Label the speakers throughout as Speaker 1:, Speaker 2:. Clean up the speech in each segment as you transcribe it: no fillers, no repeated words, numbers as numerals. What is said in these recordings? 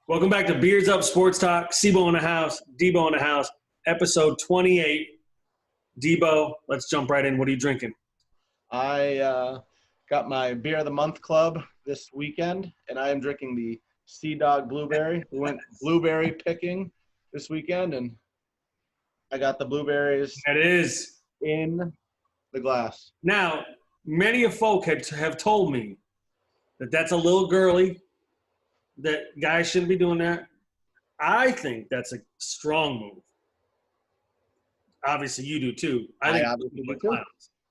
Speaker 1: Welcome back to Beers Up Sports Talk. Sibo in the house, Debo in the house, episode 28. Debo, let's jump right in. What are you drinking?
Speaker 2: I got my Beer of the Month club this weekend, and I am drinking the Sea Dog Blueberry. We went blueberry picking this weekend, and I got the blueberries
Speaker 1: That is.
Speaker 2: in the glass.
Speaker 1: Now, many of folk have told me that that's a little girly, that guys shouldn't be doing that. I think that's a strong move. Obviously, you do too. I think
Speaker 2: obviously do too.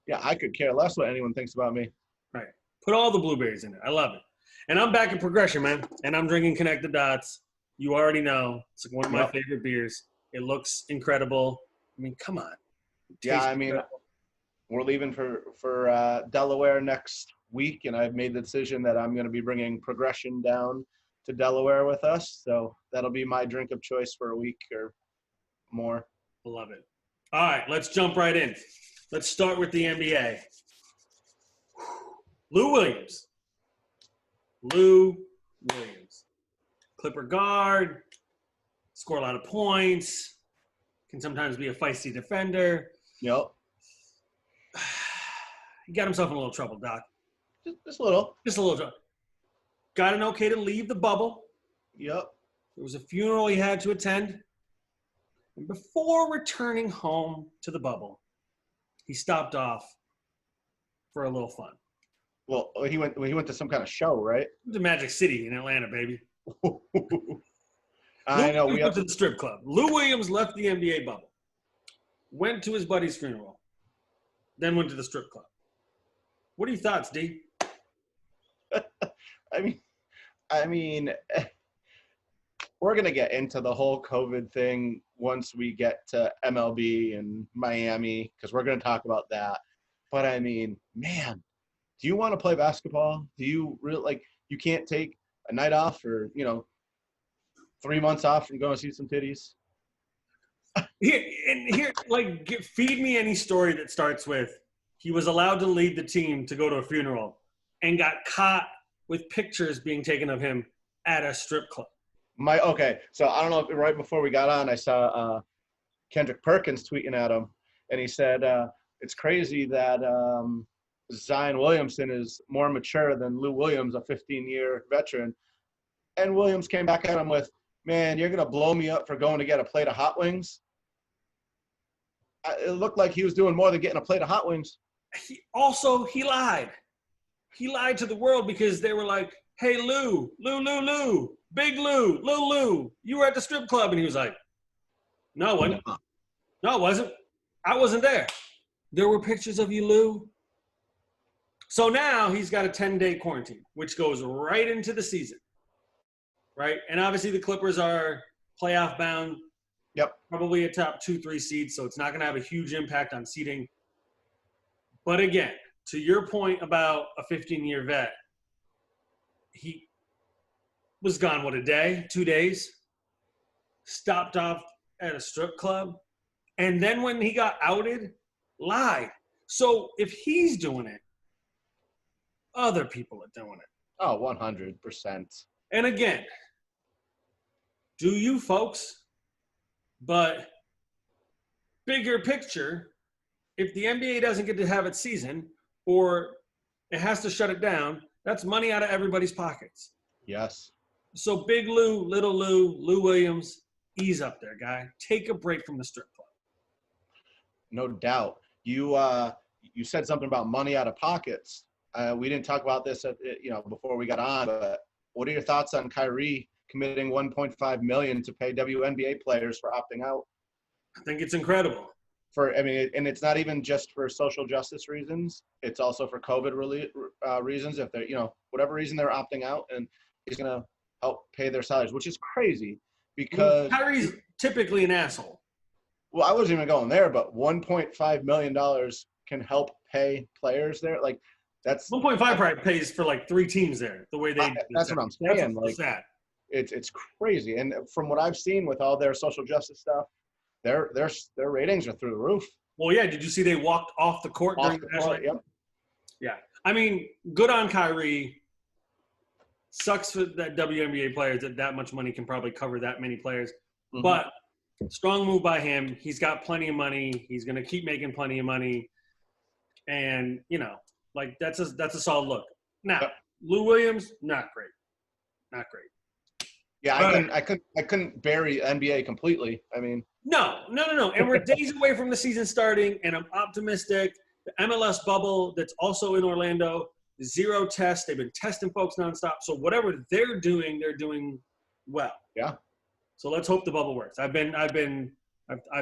Speaker 2: Yeah, I could care less what anyone thinks about me.
Speaker 1: Right. Put all the blueberries in it. I love it. And I'm back in progression, man. And I'm drinking Connect the Dots. You already know. It's like one of my favorite beers. It looks incredible. I mean, come on.
Speaker 2: Yeah, I mean, we're leaving for Delaware next week, and I've made the decision that I'm going to be bringing Progression down to Delaware with us. So that'll be my drink of choice for a week or more.
Speaker 1: I love it. All right, let's jump right in. Let's start with the NBA. Lou Williams. Clipper guard, score a lot of points, can sometimes be a feisty defender.
Speaker 2: Yep.
Speaker 1: He got himself in a little trouble, Doc.
Speaker 2: Just a little.
Speaker 1: Just a little trouble. Got an okay to leave the bubble.
Speaker 2: Yep.
Speaker 1: There was a funeral he had to attend. And before returning home to the bubble, he stopped off for a little fun.
Speaker 2: Well, he went to some kind of show, right?
Speaker 1: To Magic City in Atlanta, baby.
Speaker 2: I know.
Speaker 1: We went to the strip club. Lou Williams left the NBA bubble, went to his buddy's funeral, then went to the strip club. What are your thoughts, D?
Speaker 2: I mean, we're going to get into the whole COVID thing once we get to MLB and Miami, because we're going to talk about that. But I mean, man, do you want to play basketball? Do you really, you can't take a night off or, 3 months off from going to see some titties?
Speaker 1: Feed me any story that starts with he was allowed to lead the team to go to a funeral and got caught with pictures being taken of him at a strip club.
Speaker 2: Okay, so I don't know if right before we got on, I saw Kendrick Perkins tweeting at him, and he said, it's crazy that Zion Williamson is more mature than Lou Williams, a 15-year veteran. And Williams came back at him with, man, you're going to blow me up for going to get a plate of hot wings? It looked like he was doing more than getting a plate of hot wings.
Speaker 1: He lied. He lied to the world because they were like, hey, Lou, big Lou, you were at the strip club. And he was like, no, I wasn't. No, I wasn't. I wasn't there. There were pictures of you, Lou. So now he's got a 10-day quarantine, which goes right into the season, right? And obviously the Clippers are playoff bound.
Speaker 2: Yep.
Speaker 1: Probably a top 2-3 seed, so it's not going to have a huge impact on seeding. But again, to your point about a 15-year vet, he was gone, a day, 2 days, stopped off at a strip club, and then when he got outed, lied. So if he's doing it, other people are doing it.
Speaker 2: Oh, 100%.
Speaker 1: And again, do you folks, but bigger picture, if the NBA doesn't get to have its season or it has to shut it down, that's money out of everybody's pockets.
Speaker 2: Yes.
Speaker 1: So big Lou, little Lou Williams, ease up there, guy. Take a break from the strip club.
Speaker 2: No doubt. You said something about money out of pockets. We didn't talk about this before we got on, but what are your thoughts on Kyrie committing $1.5 million to pay WNBA players for opting out?
Speaker 1: I think it's incredible.
Speaker 2: And it's not even just for social justice reasons. It's also for COVID reasons. If they're, whatever reason they're opting out, and he's going to help pay their salaries, which is crazy because
Speaker 1: Kyrie's typically an asshole.
Speaker 2: Well, I wasn't even going there, but $1.5 million can help pay players there. That's
Speaker 1: 1.5 probably pays for 3 teams there. The way they.
Speaker 2: That's what I'm saying.
Speaker 1: What's that?
Speaker 2: It's crazy, and from what I've seen with all their social justice stuff, their ratings are through the roof.
Speaker 1: Well, yeah. Did you see they walked off the court during the
Speaker 2: court? Yep.
Speaker 1: Yeah. I mean, good on Kyrie. Sucks for that WNBA players that much money can probably cover that many players.
Speaker 2: Mhm.
Speaker 1: But strong move by him. He's got plenty of money. He's going to keep making plenty of money. And, like that's a solid look. Now,
Speaker 2: Yep.
Speaker 1: Lou Williams, not great. Not great.
Speaker 2: Yeah,
Speaker 1: But-
Speaker 2: I couldn't bury NBA completely. I mean,
Speaker 1: No. And we're days away from the season starting, and I'm optimistic. The MLS bubble that's also in Orlando, 0 tests. They've been testing folks nonstop. So whatever they're doing well.
Speaker 2: yeah.
Speaker 1: So let's hope the bubble works. I've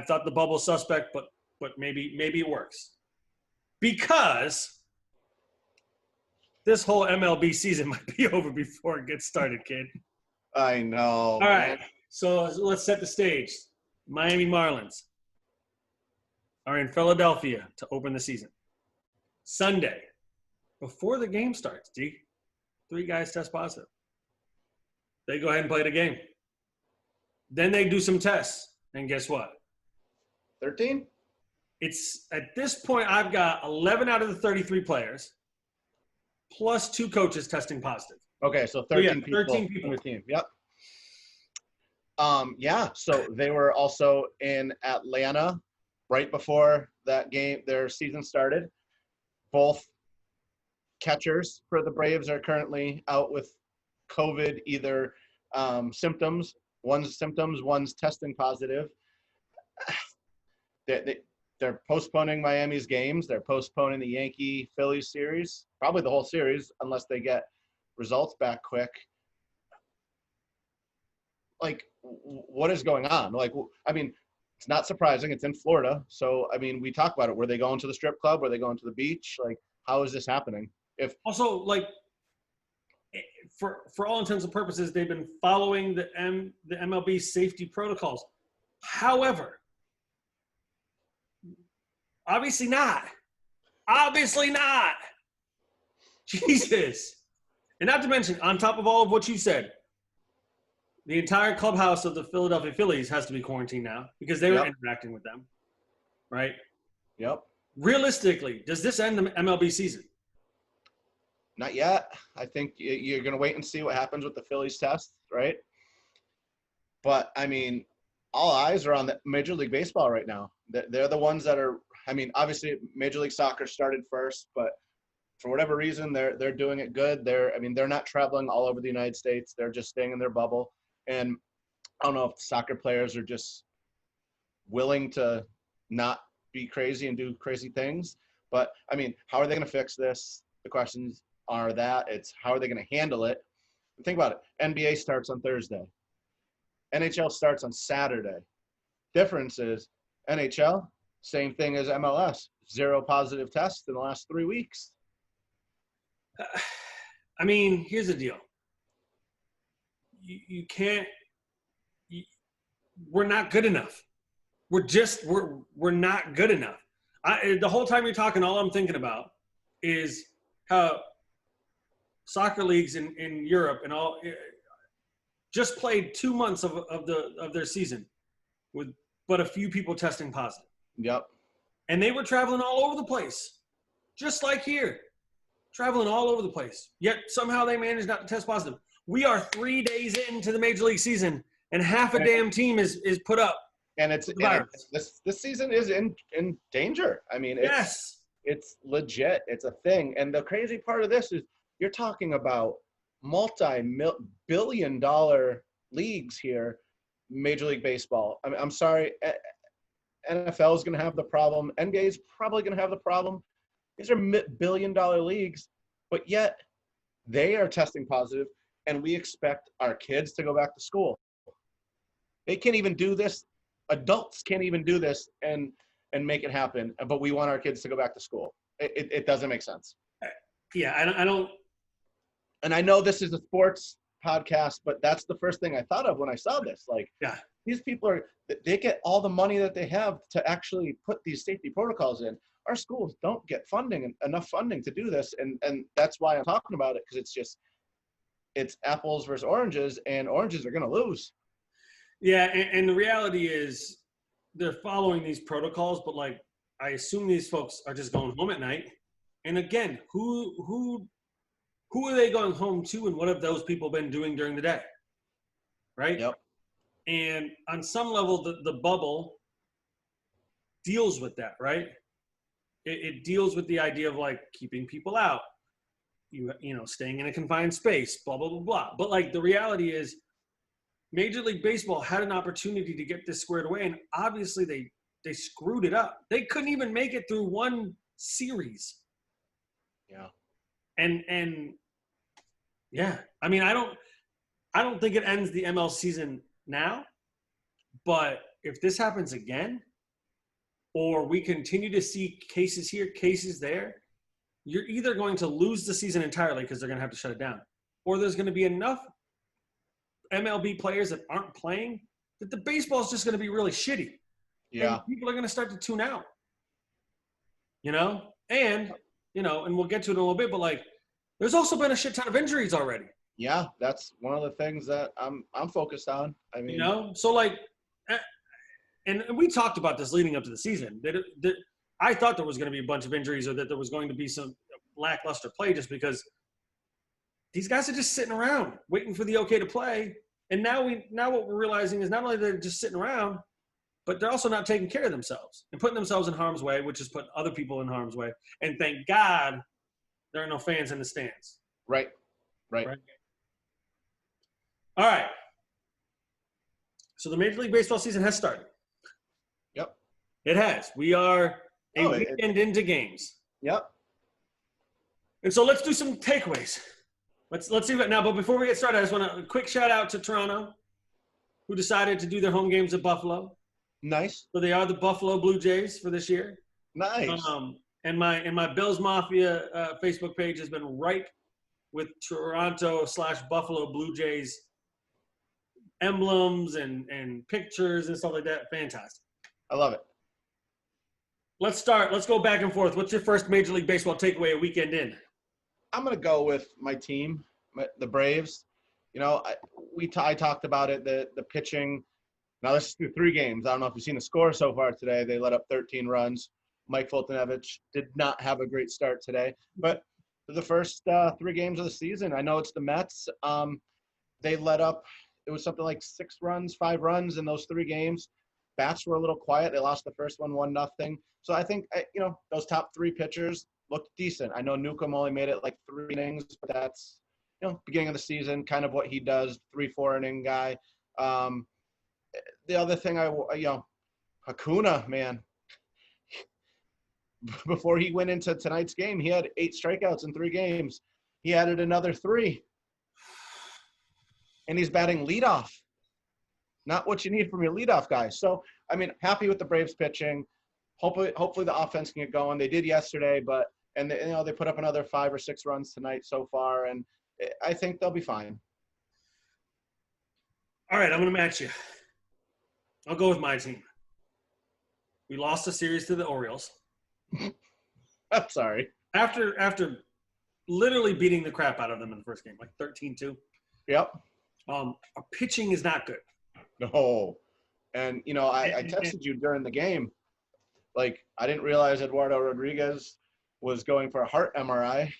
Speaker 1: thought the bubble's suspect, but maybe it works. Because this whole MLB season might be over before it gets started, kid.
Speaker 2: I know.
Speaker 1: All right, so let's set the stage. Miami Marlins are in Philadelphia to open the season. Sunday, before the game starts, 3 guys test positive. They go ahead and play the game. Then they do some tests, and guess what?
Speaker 2: 13?
Speaker 1: It's at this point, I've got 11 out of the 33 players, plus 2 coaches testing positive.
Speaker 2: Okay, so 13 people
Speaker 1: 13 people.
Speaker 2: on the team. Yep. Yeah, so they were also in Atlanta right before that game, their season started. Both catchers for the Braves are currently out with COVID, either symptoms. One's symptoms, one's testing positive. They're postponing Miami's games. They're postponing the Yankee-Phillies series, probably the whole series, unless they get results back quick. Like, what is going on? Like, I mean, it's not surprising. It's in Florida. So, I mean, we talk about it. Were they going to the strip club? Were they going to the beach? Like, how is this happening?
Speaker 1: Also, like, for all intents and purposes, they've been following the MLB safety protocols. However, obviously not. Obviously not. Jesus. And not to mention, on top of all of what you said, the entire clubhouse of the Philadelphia Phillies has to be quarantined now because they were interacting with them, right?
Speaker 2: Yep.
Speaker 1: Realistically, does this end the MLB season?
Speaker 2: Not yet. I think you're going to wait and see what happens with the Phillies test, right? But, I mean, all eyes are on the Major League Baseball right now. They're the ones that are – I mean, obviously, Major League Soccer started first, but for whatever reason, they're doing it good. They're not traveling all over the United States. They're just staying in their bubble. And I don't know if soccer players are just willing to not be crazy and do crazy things. But, I mean, how are they going to fix this? The questions are that. It's how are they going to handle it? Think about it. NBA starts on Thursday. NHL starts on Saturday. Difference is NHL, same thing as MLS. 0 positive tests in the last 3 weeks.
Speaker 1: I mean, here's the deal. You can't – we're not good enough. We're not good enough. The whole time you're talking, all I'm thinking about is how soccer leagues in Europe and all just played 2 months of their season with but a few people testing positive.
Speaker 2: Yep.
Speaker 1: And they were traveling all over the place, just like here, traveling all over the place. Yet somehow they managed not to test positive. We are 3 days into the Major League season, and half a damn team is put up.
Speaker 2: And this season is in danger. I mean, it's legit. It's a thing. And the crazy part of this is you're talking about multi-billion-dollar leagues here, Major League Baseball. I mean, I'm sorry, NFL is going to have the problem. NBA is probably going to have the problem. These are billion-dollar leagues, but yet they are testing positive, and we expect our kids to go back to school. They can't even do this. Adults can't even do this and make it happen, but we want our kids to go back to school. It doesn't make sense.
Speaker 1: Yeah, I don't.
Speaker 2: And I know this is a sports podcast, but that's the first thing I thought of when I saw this. Like, these people they get all the money that they have to actually put these safety protocols in. Our schools don't get enough funding to do this, and that's why I'm talking about it, because it's apples versus oranges, and oranges are going to lose.
Speaker 1: Yeah, and the reality is they're following these protocols, but like I assume these folks are just going home at night. And again, who who are they going home to, and what have those people been doing during the day? Right?
Speaker 2: Yep.
Speaker 1: And on some level, the bubble deals with that, right? It deals with the idea of like keeping people out, staying in a confined space, blah, blah, blah, blah. But like the reality is Major League Baseball had an opportunity to get this squared away, and obviously they screwed it up. They couldn't even make it through one series.
Speaker 2: Yeah.
Speaker 1: And yeah, I mean, I don't think it ends the ML season now, but if this happens again, or we continue to see cases here, cases there, you're either going to lose the season entirely because they're going to have to shut it down, or there's going to be enough MLB players that aren't playing that the baseball is just going to be really shitty.
Speaker 2: Yeah.
Speaker 1: And people are going to start to tune out. And we'll get to it in a little bit, but like, there's also been a shit ton of injuries already.
Speaker 2: Yeah, that's one of the things that I'm focused on. I mean,
Speaker 1: So like, and we talked about this leading up to the season. That I thought there was going to be a bunch of injuries, or that there was going to be some lackluster play, just because these guys are just sitting around waiting for the okay to play. And now what we're realizing is not only they're just sitting around, but they're also not taking care of themselves and putting themselves in harm's way, which is putting other people in harm's way. And thank God there are no fans in the stands.
Speaker 2: Right.
Speaker 1: All right. So the Major League Baseball season has started.
Speaker 2: Yep.
Speaker 1: It has. We are a weekend into games.
Speaker 2: Yep.
Speaker 1: And so let's do some takeaways. Let's see what now. But before we get started, I just want a quick shout out to Toronto, who decided to do their home games at Buffalo.
Speaker 2: Nice.
Speaker 1: So they are the Buffalo Blue Jays for this year.
Speaker 2: Nice.
Speaker 1: And my Bills Mafia Facebook page has been ripe with Toronto/Buffalo Blue Jays emblems and pictures and stuff like that. Fantastic.
Speaker 2: I love it.
Speaker 1: Let's start. Let's go back and forth. What's your first Major League Baseball takeaway a weekend in?
Speaker 2: I'm going to go with my team, the Braves. I talked about it, the pitching. Now, this is through 3 games. I don't know if you've seen the score so far today. They let up 13 runs. Mike Fultonevich did not have a great start today. But for the first 3 games of the season, I know it's the Mets. They let up, it was something like 6 runs, 5 runs in those 3 games. Bats were a little quiet. They lost the first one 1-0. So I think, those top 3 pitchers looked decent. I know Newcomb only made it like 3 innings, but that's, beginning of the season, kind of what he does, 3-4 inning guy. The other thing Hakuna, man, before he went into tonight's game, he had 8 strikeouts in 3 games. He added another 3. And he's batting leadoff. Not what you need from your leadoff guy. So, happy with the Braves pitching. Hopefully the offense can get going. They did yesterday, but they put up another 5 or 6 runs tonight so far, and I think they'll be fine.
Speaker 1: All right, I'm going to match you. I'll go with my team. We lost a series to the Orioles.
Speaker 2: I'm sorry.
Speaker 1: After literally beating the crap out of them in the first game, like 13-2.
Speaker 2: Yep.
Speaker 1: Our pitching is not good.
Speaker 2: No. And, I texted you during the game. Like, I didn't realize Eduardo Rodriguez was going for a heart MRI.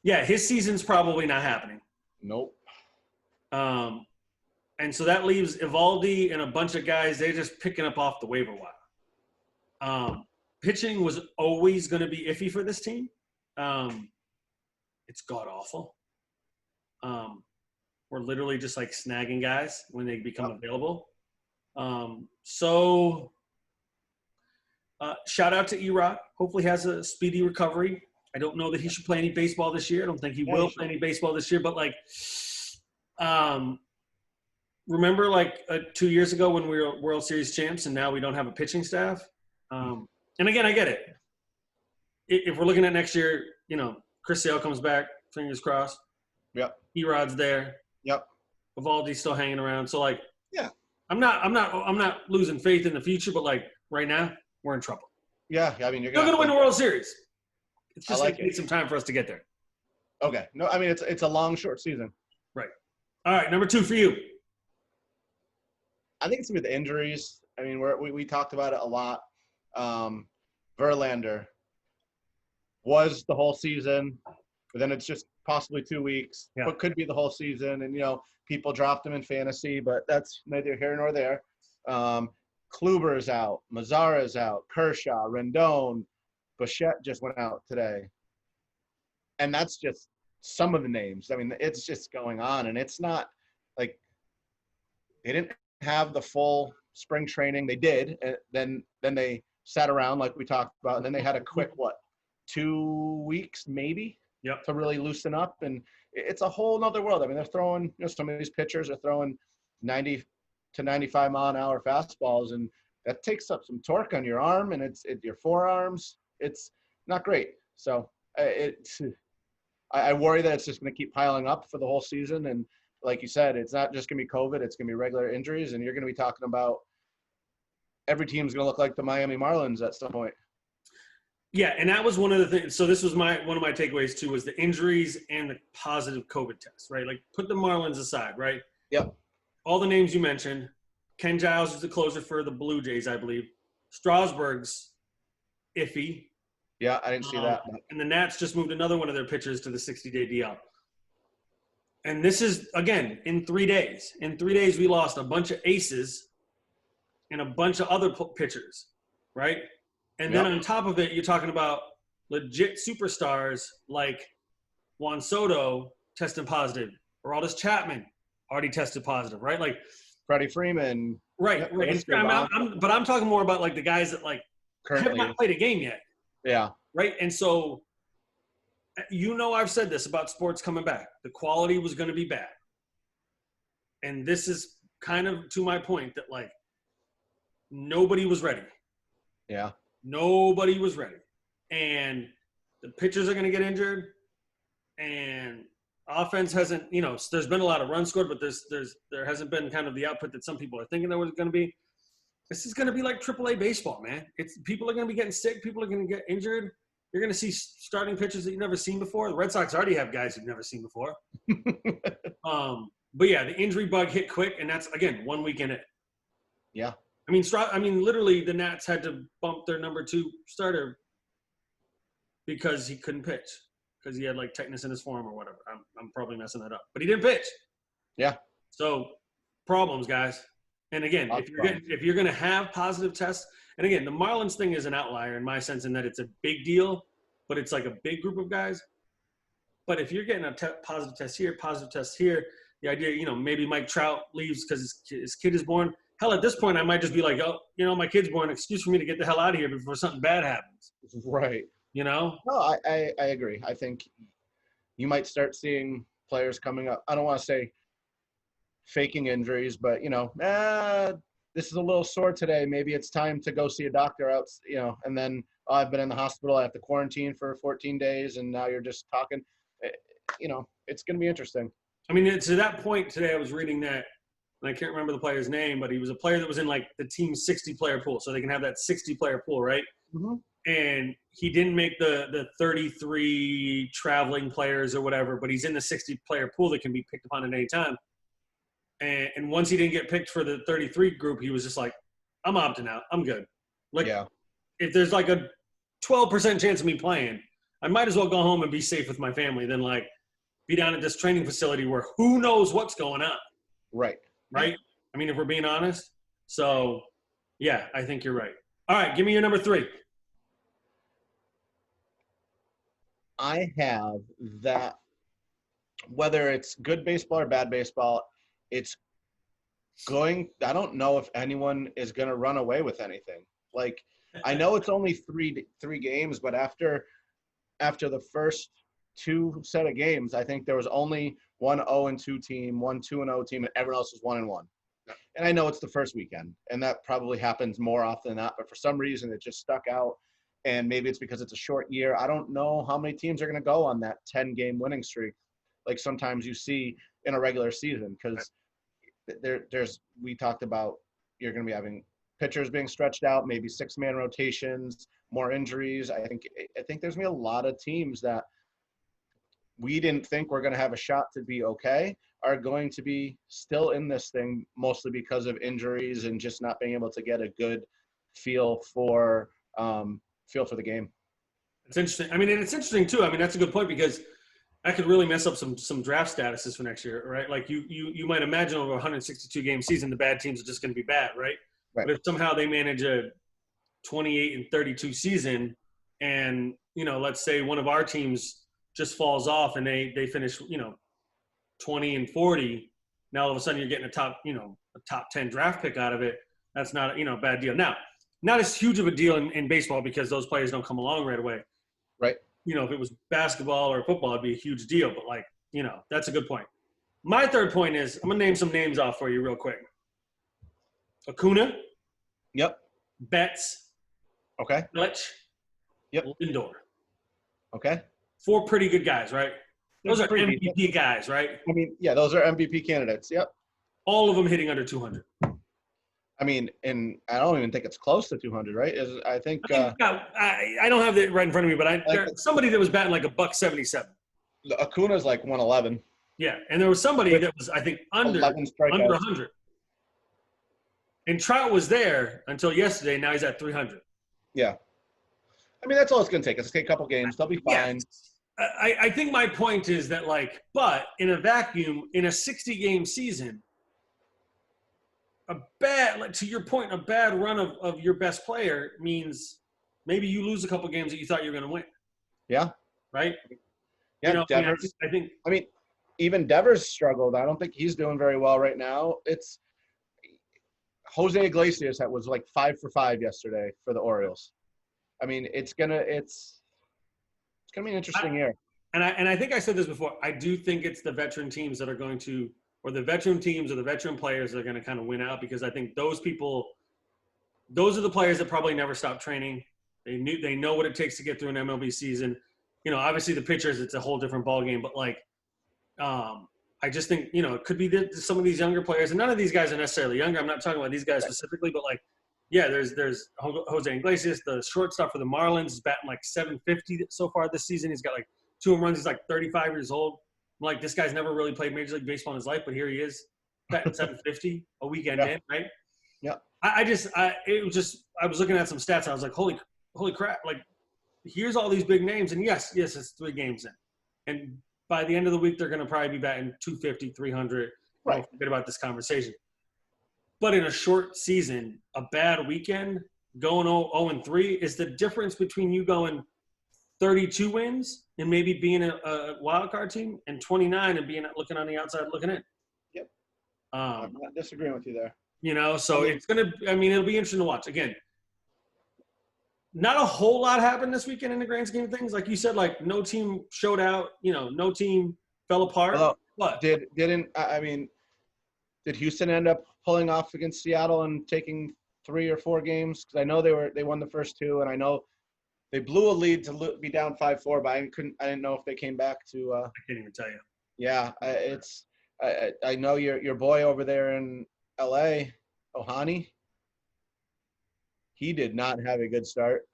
Speaker 1: Yeah, his season's probably not happening.
Speaker 2: Nope.
Speaker 1: And so that leaves Evaldi and a bunch of guys, they're just picking up off the waiver wire. Pitching was always going to be iffy for this team. It's god-awful. We're literally just like snagging guys when they become available. Shout out to E-Rod. Hopefully has a speedy recovery. I don't know that he should play any baseball this year. I don't think he will play any baseball this year. But, remember, 2 years ago when we were World Series champs and now we don't have a pitching staff? And, again, I get it. If we're looking at next year, Chris Sale comes back, fingers crossed.
Speaker 2: Yep.
Speaker 1: E-Rod's there.
Speaker 2: Yep.
Speaker 1: Evaldi's still hanging around. So,
Speaker 2: yeah.
Speaker 1: I'm not losing faith in the future, but, right now, we're in trouble.
Speaker 2: Yeah, you're
Speaker 1: going to win the World Series. It's just
Speaker 2: it
Speaker 1: need some time for us to get there.
Speaker 2: Okay. No, it's a long, short season.
Speaker 1: Right. All right, number 2 for you.
Speaker 2: I think it's with the injuries. We talked about it a lot. Verlander was the whole season. but then it's just possibly 2 weeks, but could be the whole season. And, people dropped them in fantasy, but that's neither here nor there. Kluber's out, Mazzara's out, Kershaw, Rendon, Bichette just went out today. And that's just some of the names. I mean, it's just going on, and it's not like they didn't have the full spring training. They did, and then they sat around like we talked about, and then they had a quick 2 weeks maybe to really loosen up. And it's a whole nother world. I mean, they're throwing, some of these pitchers are throwing 90 to 95 mile an hour fastballs, and that takes up some torque on your arm, and it's your forearms. It's not great. So I worry that it's just going to keep piling up for the whole season. And like you said, it's not just going to be COVID, it's going to be regular injuries, and you're going to be talking about every team's going to look like the Miami Marlins at some point.
Speaker 1: Yeah, and that was one of the things. So this was one of my takeaways too, was the injuries and the positive COVID tests, right? Like, put the Marlins aside, right?
Speaker 2: Yep.
Speaker 1: All the names you mentioned. Ken Giles is the closer for the Blue Jays, I believe. Strasburg's iffy.
Speaker 2: Yeah, I didn't see that.
Speaker 1: And the Nats just moved another one of their pitchers to the 60-day DL. And this is, again, in 3 days. In 3 days, we lost a bunch of aces and a bunch of other pitchers, right? And then on top of it, you're talking about legit superstars like Juan Soto testing positive. Aroldis Chapman already tested positive, right? Like
Speaker 2: Freddie Freeman.
Speaker 1: Right. But I'm talking more about like the guys that like
Speaker 2: currently
Speaker 1: have not played a game yet.
Speaker 2: Yeah.
Speaker 1: Right. And so, I've said this about sports coming back. The quality was going to be bad. And this is kind of to my point that like nobody was ready.
Speaker 2: Yeah.
Speaker 1: Nobody was ready. And the pitchers are going to get injured. And offense hasn't, there's been a lot of runs scored, but there hasn't been kind of the output that some people are thinking there was going to be. This is going to be like AAA baseball, man. People are going to be getting sick. People are going to get injured. You're going to see starting pitchers that you've never seen before. The Red Sox already have guys you've never seen before. But yeah, the injury bug hit quick, and that's, again, 1 week in it.
Speaker 2: Yeah.
Speaker 1: I mean, literally, the Nats had to bump their number 2 starter because he couldn't pitch, because he had like tightness in his forearm or whatever. I'm probably messing that up, but he didn't pitch.
Speaker 2: Yeah.
Speaker 1: So problems, guys. And again, if you're going to have positive tests, and again, the Marlins thing is an outlier in my sense in that it's a big deal, but it's like a big group of guys. But if you're getting a positive test here, positive test here, the idea, maybe Mike Trout leaves because his kid is born. Hell, at this point, I might just be like, oh, my kid's born. Excuse for me to get the hell out of here before something bad happens.
Speaker 2: Right.
Speaker 1: No,
Speaker 2: I agree. I think you might start seeing players coming up. I don't want to say faking injuries, but, this is a little sore today. Maybe it's time to go see a doctor out, and then I've been in the hospital. I have to quarantine for 14 days, and now you're just talking. It's going to be interesting.
Speaker 1: I mean, to that point today, I was reading that, and I can't remember the player's name, but he was a player that was in like the team's 60-player pool, so they can have that 60-player pool, right?
Speaker 2: Mm-hmm.
Speaker 1: And he didn't make the 33 traveling players or whatever, but he's in the 60-player pool that can be picked upon at any time. And once he didn't get picked for the 33 group, he was just like, I'm opting out. I'm good. Like, if there's like a 12% chance of me playing, I might as well go home and be safe with my family than like be down at this training facility where who knows what's going on.
Speaker 2: Right.
Speaker 1: Right? I mean, if we're being honest. So, yeah, I think you're right. All right, give me your number 3.
Speaker 2: I have that, whether it's good baseball or bad baseball, I don't know if anyone is going to run away with anything. Like, I know it's only three games, but after the first 2 set of games, I think there was only one 0-2 team, one 2-0 team, and everyone else was 1-1. And I know it's the first weekend, and that probably happens more often than not, but for some reason it just stuck out. And maybe it's because it's a short year. I don't know how many teams are going to go on that 10-game winning streak, like sometimes you see in a regular season, because we talked about you're going to be having pitchers being stretched out, maybe 6-man rotations, more injuries. I think there's going to be a lot of teams that we didn't think were going to have a shot to be okay are going to be still in this thing, mostly because of injuries and just not being able to get a good feel for the game.
Speaker 1: It's interesting. I mean, and it's interesting too. I mean, that's a good point because that could really mess up some draft statuses for next year, right? Like you might imagine over a 162 game season, the bad teams are just going to be bad, right?
Speaker 2: Right.
Speaker 1: But if somehow they manage a 28-32 season, and let's say one of our teams just falls off and they finish 20-40, now all of a sudden you're getting a top 10 draft pick out of it. That's not a bad deal. Now, not as huge of a deal in baseball because those players don't come along right away.
Speaker 2: Right.
Speaker 1: If it was basketball or football, it'd be a huge deal. But that's a good point. My third point is I'm gonna name some names off for you real quick. Acuna.
Speaker 2: Yep.
Speaker 1: Betts.
Speaker 2: Okay.
Speaker 1: Yelich.
Speaker 2: Yep.
Speaker 1: Lindor.
Speaker 2: Okay.
Speaker 1: 4 pretty good guys, right? Those are MVP guys, right?
Speaker 2: I mean, yeah, those are MVP candidates. Yep.
Speaker 1: All of them hitting under 200.
Speaker 2: I mean, and I don't even think it's close to 200, right? I think
Speaker 1: I don't have it right in front of me, but there's somebody that was batting like $177.
Speaker 2: Acuna's like 111.
Speaker 1: Yeah, and there was somebody that was, I think, under 100. And Trout was there until yesterday. Now he's at 300.
Speaker 2: Yeah. I mean, that's all it's going to take. It's going to take a couple games. They'll be fine.
Speaker 1: Yeah. I think my point is that, but in a vacuum, in a 60-game season, to your point, a bad run of your best player means maybe you lose a couple games that you thought you were going to win.
Speaker 2: Yeah.
Speaker 1: Right?
Speaker 2: Yeah, Devers. I mean, even Devers struggled. I don't think he's doing very well right now. It's Jose Iglesias that was like 5 for 5 yesterday for the Orioles. I mean, it's gonna be an interesting year.
Speaker 1: And I think I said this before. I do think it's the veteran teams that are going to, or the veteran teams or the veteran players that are going to kind of win out, because I think those are the players that probably never stop training. They know what it takes to get through an MLB season. Obviously the pitchers, it's a whole different ballgame, but I just think, it could be some of these younger players, and none of these guys are necessarily younger. I'm not talking about these guys specifically, but there's Jose Iglesias, the shortstop for the Marlins, is batting like 750 so far this season. He's got like 2 home runs. He's like 35 years old. I'm like, this guy's never really played Major League Baseball in his life, but here he is batting 750 a weekend in, right?
Speaker 2: Yeah.
Speaker 1: I was looking at some stats. And I was like, holy crap! Like, here's all these big names, and yes, it's 3 games in, and by the end of the week, they're going to probably be batting 250, 300.
Speaker 2: Right.
Speaker 1: Don't forget about this conversation. But in a short season, a bad weekend, going 0-3 is the difference between you going 32 wins and maybe being a wild card team, and 29 and looking on the outside looking in.
Speaker 2: Yep. I'm not disagreeing with you there.
Speaker 1: So it's going to – it'll be interesting to watch. Again, not a whole lot happened this weekend in the grand scheme of things. Like you said, no team showed out. No team fell apart.
Speaker 2: Although,
Speaker 1: but
Speaker 2: did Houston end up pulling off against Seattle and taking 3 or 4 games? Because I know they won the first 2, and I know they blew a lead to be down 5-4. But I didn't know if they came back to.
Speaker 1: I can't even tell you.
Speaker 2: Yeah, I know your boy over there in L.A., Ohani. He did not have a good start.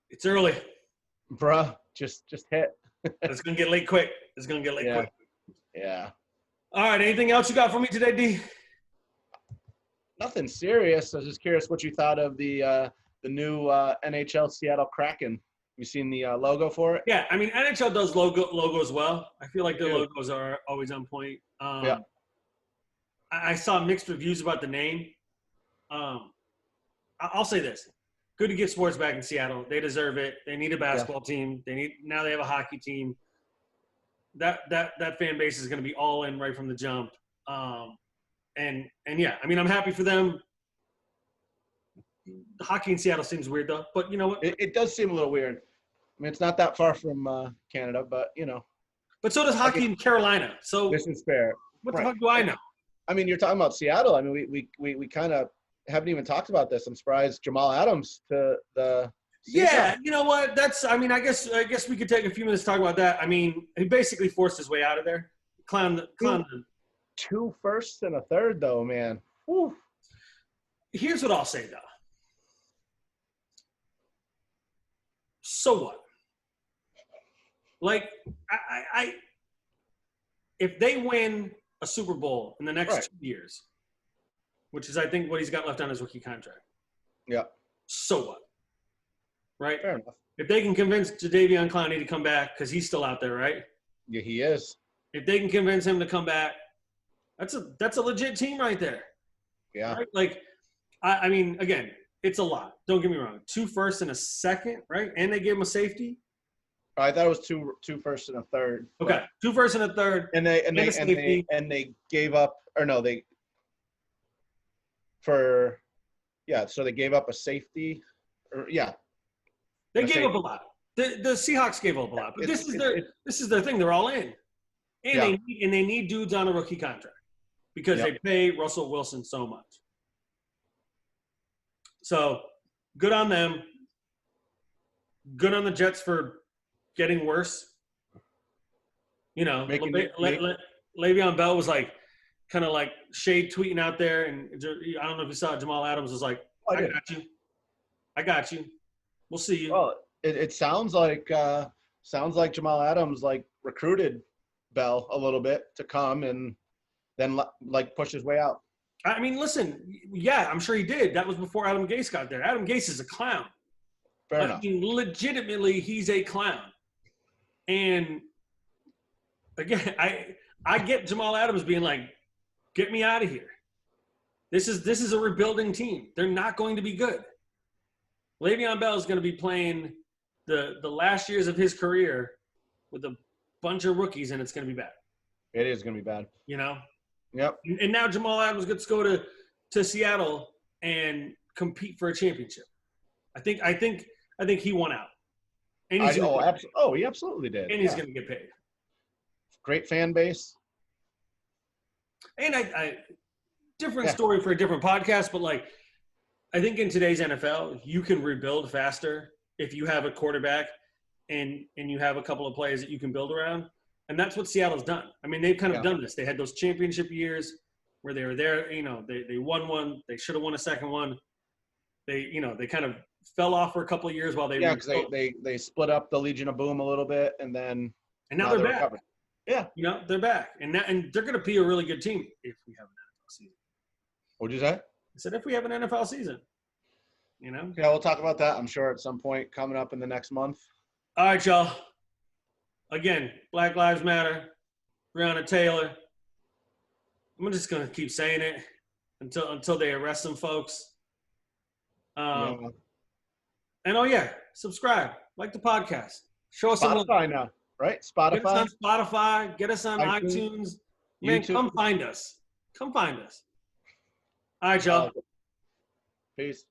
Speaker 1: It's early.
Speaker 2: Bruh, just hit.
Speaker 1: It's going to get late quick. Quick.
Speaker 2: Yeah.
Speaker 1: All right. Anything else you got for me today, D?
Speaker 2: Nothing serious. I was just curious what you thought of the new NHL Seattle Kraken. You seen the logo for it?
Speaker 1: Yeah. I mean, NHL does logos well. I feel like their logos are always on point.
Speaker 2: Yeah.
Speaker 1: I saw mixed reviews about the name. I'll say this. Good to get sports back in Seattle. They deserve it. They need a basketball team. Now they have a hockey team. That fan base is going to be all in right from the jump. And yeah, I mean, I'm happy for them. The hockey in Seattle seems weird though, but you know what?
Speaker 2: It does seem a little weird. I mean, it's not that far from Canada, but
Speaker 1: But so does hockey in Carolina. So
Speaker 2: this is fair.
Speaker 1: What the fuck do I know?
Speaker 2: I mean, you're talking about Seattle. I mean, we kind of haven't even talked about this. I'm surprised Jamal Adams to the season.
Speaker 1: Yeah, you know what? I guess we could take a few minutes to talk about that. I mean, he basically forced his way out of there. Clown.
Speaker 2: 2 firsts and a third, though, man. Whew.
Speaker 1: Here's what I'll say, though. So what? Like, I if they win a Super Bowl in the next 2 years, which is, I think, what he's got left on his rookie contract.
Speaker 2: Yeah.
Speaker 1: So what? Right?
Speaker 2: Fair enough.
Speaker 1: If they can convince Jadeveon Clowney to come back, because he's still out there, right?
Speaker 2: Yeah, he is.
Speaker 1: If they can convince him to come back, that's a legit team right there.
Speaker 2: Yeah.
Speaker 1: Right? Like, I mean, again, it's a lot. Don't get me wrong. 2 firsts and a second, right? And they gave him a safety.
Speaker 2: I thought it was two firsts and a third.
Speaker 1: Okay, 2 firsts and a third.
Speaker 2: And they gave up, or no, so they gave up a safety,
Speaker 1: They gave up a lot. The Seahawks gave up a lot, but this is their thing. They're all in, and they need dudes on a rookie contract because they pay Russell Wilson so much. So good on them. Good on the Jets for getting worse. You know, Le'Veon Bell was like kind of like shade tweeting out there, and I don't know if you saw it, Jamal Adams was like, I got you. We'll see you.
Speaker 2: Well, it sounds like Jamal Adams like recruited Bell a little bit to come and then like push his way out.
Speaker 1: I mean, listen, yeah, I'm sure he did. That was before Adam Gase got there. Adam Gase is a clown.
Speaker 2: Fair enough.
Speaker 1: I mean, legitimately, he's a clown. And again, I get Jamal Adams being like, get me out of here. This is a rebuilding team. They're not going to be good. Le'Veon Bell is going to be playing the last years of his career with a bunch of rookies, and it's going to be bad.
Speaker 2: It is going to be bad.
Speaker 1: You know?
Speaker 2: Yep.
Speaker 1: And now Jamal Adams gets to go to Seattle and compete for a championship. I think he won out. And he
Speaker 2: absolutely did.
Speaker 1: And he's going to get paid.
Speaker 2: Great fan base.
Speaker 1: And different story for a different podcast, but like I think in today's NFL, you can rebuild faster if you have a quarterback and you have a couple of players that you can build around. And that's what Seattle's done. I mean, they've kind of done this. They had those championship years where they were there, you know, they won one, they should have won a second one. They kind of fell off for a couple of years while they
Speaker 2: because they split up the Legion of Boom a little bit and
Speaker 1: now they're back.
Speaker 2: Recovered. Yeah.
Speaker 1: You know, they're back. And they're going to be a really good team if we have an NFL season.
Speaker 2: What'd you say?
Speaker 1: I said if we have an NFL season. You know?
Speaker 2: Yeah, we'll talk about that, I'm sure, at some point coming up in the next month.
Speaker 1: All right, y'all. Again, Black Lives Matter, Breonna Taylor. I'm just going to keep saying it until they arrest some folks. And subscribe. Like the podcast. Show us some
Speaker 2: Spotify now, right? Spotify.
Speaker 1: Get us on Spotify. Get us on iTunes. Man,
Speaker 2: YouTube.
Speaker 1: come find us. All right, y'all.
Speaker 2: Peace.